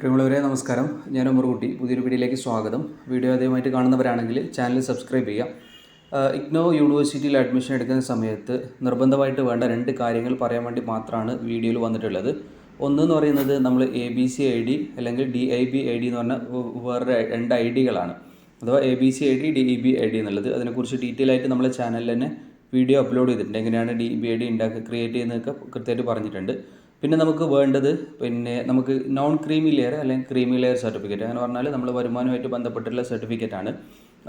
പ്രിയമുള്ളവരെ നമസ്കാരം. ഞാൻ ഉമർകുട്ടി. പുതിയൊരു വീഡിയോയിലേക്ക് സ്വാഗതം. വീഡിയോ ആദ്യമായിട്ട് കാണുന്നവരാണെങ്കിൽ ചാനൽ സബ്സ്ക്രൈബ് ചെയ്യുക. ഇഗ്നോ യൂണിവേഴ്സിറ്റിയിൽ അഡ്മിഷൻ എടുക്കുന്ന സമയത്ത് നിർബന്ധമായിട്ട് വേണ്ട 2 കാര്യങ്ങൾ പറയാൻ വേണ്ടി മാത്രമാണ് വീഡിയോയിൽ വന്നിട്ടുള്ളത്. ഒന്നെന്ന് പറയുന്നത് നമ്മൾ ABC ID അല്ലെങ്കിൽ DIB ID എന്ന് പറഞ്ഞ വേറെ 2 ഐഡികളാണ്. അഥവാ ABC ID DEB ID എന്നുള്ളത്. അതിനെക്കുറിച്ച് ഡീറ്റെയിൽ ആയിട്ട് നമ്മളെ ചാനലിൽ തന്നെ വീഡിയോ അപ്ലോഡ് ചെയ്തിട്ടുണ്ട്. എങ്ങനെയാണ് DEB ID ക്രിയേറ്റ് ചെയ്യുന്നതൊക്കെ കൃത്യമായിട്ട് പറഞ്ഞിട്ടുണ്ട്. പിന്നെ നമുക്ക് വേണ്ടത് നമുക്ക് നോൺ ക്രീമി ലെയർ അല്ലെങ്കിൽ ക്രീമി ലെയർ സർട്ടിഫിക്കറ്റ്. അങ്ങനെ പറഞ്ഞാൽ നമ്മൾ വരുമാനമായിട്ട് ബന്ധപ്പെട്ടുള്ള സർട്ടിഫിക്കറ്റാണ്.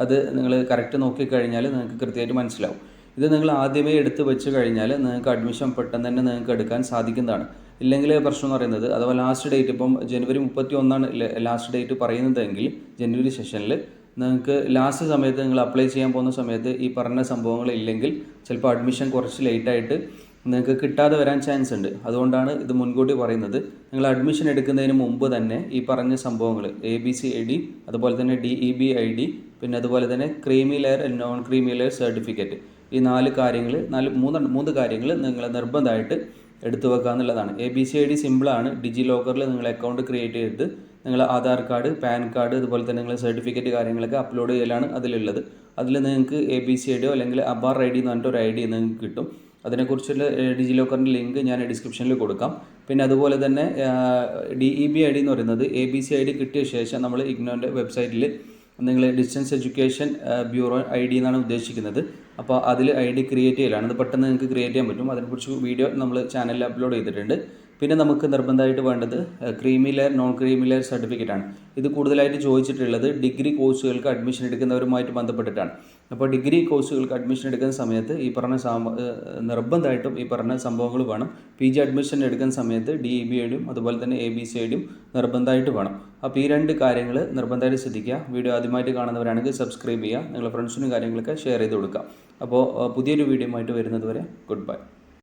അത് നിങ്ങൾ കറക്റ്റ് നോക്കിക്കഴിഞ്ഞാൽ നിങ്ങൾക്ക് കൃത്യമായിട്ട് മനസ്സിലാവും. ഇത് നിങ്ങൾ ആദ്യമേ എടുത്ത് വെച്ച് കഴിഞ്ഞാൽ നിങ്ങൾക്ക് അഡ്മിഷൻ പെട്ടെന്ന് തന്നെ നിങ്ങൾക്ക് എടുക്കാൻ സാധിക്കുന്നതാണ്. ഇല്ലെങ്കിൽ പ്രശ്നം എന്ന് പറയുന്നത് അഥവാ ലാസ്റ്റ് ഡേറ്റ് ഇപ്പം ജനുവരി 31 ലാസ്റ്റ് ഡേറ്റ് പറയുന്നതെങ്കിൽ ജനുവരി സെഷനിൽ നിങ്ങൾക്ക് ലാസ്റ്റ് സമയത്ത് നിങ്ങൾ അപ്ലൈ ചെയ്യാൻ പോകുന്ന സമയത്ത് ഈ പറഞ്ഞ സംഭവങ്ങൾ ഇല്ലെങ്കിൽ ചിലപ്പോൾ അഡ്മിഷൻ കുറച്ച് ലേറ്റായിട്ട് നിങ്ങൾക്ക് കിട്ടാതെ വരാൻ ചാൻസ് ഉണ്ട്. അതുകൊണ്ടാണ് ഇത് മുൻകൂട്ടി പറയുന്നത്. നിങ്ങൾ അഡ്മിഷൻ എടുക്കുന്നതിന് മുമ്പ് തന്നെ ഈ പറഞ്ഞ സംഭവങ്ങൾ ABC ID, അതുപോലെ തന്നെ DEB ID, പിന്നെ അതുപോലെ തന്നെ creamy layer non creamy layer certificate, ഈ 4 കാര്യങ്ങൾ 3 കാര്യങ്ങൾ നിങ്ങൾ നിർബന്ധമായിട്ട് എടുത്തു വെക്കുക എന്നുള്ളതാണ്. ABC ID സിമ്പിളാണ്. ഡിജി ലോക്കറിൽ നിങ്ങൾ അക്കൗണ്ട് ക്രിയേറ്റ് ചെയ്തിട്ട് നിങ്ങൾ ആധാർ കാർഡ്, പാൻ കാർഡ്, അതുപോലെ തന്നെ നിങ്ങൾ സർട്ടിഫിക്കറ്റ് കാര്യങ്ങളൊക്കെ അപ്ലോഡ് ചെയ്യലാണ് അതിലുള്ളത്. അതിൽ നിങ്ങൾക്ക് ABC ID അല്ലെങ്കിൽ അബാർ ID എന്ന് പറഞ്ഞിട്ടൊരു ID നിങ്ങൾക്ക് കിട്ടും. അതിനെക്കുറിച്ചുള്ള ഡിജി ലോക്കറിൻ്റെ ലിങ്ക് ഞാൻ ഡിസ്ക്രിപ്ഷനിൽ കൊടുക്കാം. പിന്നെ അതുപോലെ തന്നെ DEB ID എന്ന് പറയുന്നത് ABC ID കിട്ടിയ ശേഷം നമ്മൾ ഇഗ്നോൻ്റെ വെബ്സൈറ്റിൽ നിങ്ങൾ ഡിസ്റ്റൻസ് എഡ്യൂക്കേഷൻ ബ്യൂറോ ID എന്നാണ് ഉദ്ദേശിക്കുന്നത്. അപ്പോൾ അതിൽ ID ക്രിയേറ്റ് ചെയ്യലാണ്. അത് പെട്ടെന്ന് നിങ്ങൾക്ക് ക്രിയേറ്റ് ചെയ്യാൻ പറ്റും. അതിനെക്കുറിച്ച് വീഡിയോ നമ്മൾ ചാനലിൽ അപ്ലോഡ് ചെയ്തിട്ടുണ്ട്. പിന്നെ നമുക്ക് നിർബന്ധമായിട്ട് വേണ്ടത് creamy layer non creamy layer സർട്ടിഫിക്കറ്റാണ്. ഇത് കൂടുതലായിട്ട് ചോദിച്ചിട്ടുള്ളത് ഡിഗ്രി കോഴ്സുകൾക്ക് അഡ്മിഷൻ എടുക്കുന്നവരുമായിട്ട് ബന്ധപ്പെട്ടിട്ടാണ്. അപ്പോൾ ഡിഗ്രി കോഴ്സുകൾക്ക് അഡ്മിഷൻ എടുക്കുന്ന സമയത്ത് ഈ പറഞ്ഞ നിർബന്ധമായിട്ടും ഈ പറഞ്ഞ സംഭവങ്ങൾ വേണം. PG അഡ്മിഷൻ എടുക്കുന്ന സമയത്ത് DEB ID അതുപോലെ തന്നെ ABC ID നിർബന്ധമായിട്ട് വേണം. അപ്പോൾ ഈ 2 കാര്യങ്ങൾ നിർബന്ധമായിട്ട് ശ്രദ്ധിക്കുക. വീഡിയോ ആദ്യമായിട്ട് കാണുന്നവരാണെങ്കിൽ സബ്സ്ക്രൈബ് ചെയ്യുക. നിങ്ങളുടെ ഫ്രണ്ട്സിനും കാര്യങ്ങളൊക്കെ ഷെയർ ചെയ്ത് കൊടുക്കുക. അപ്പോൾ പുതിയൊരു വീഡിയോ ആയിട്ട് വരുന്നത് വരെ ഗുഡ് ബൈ.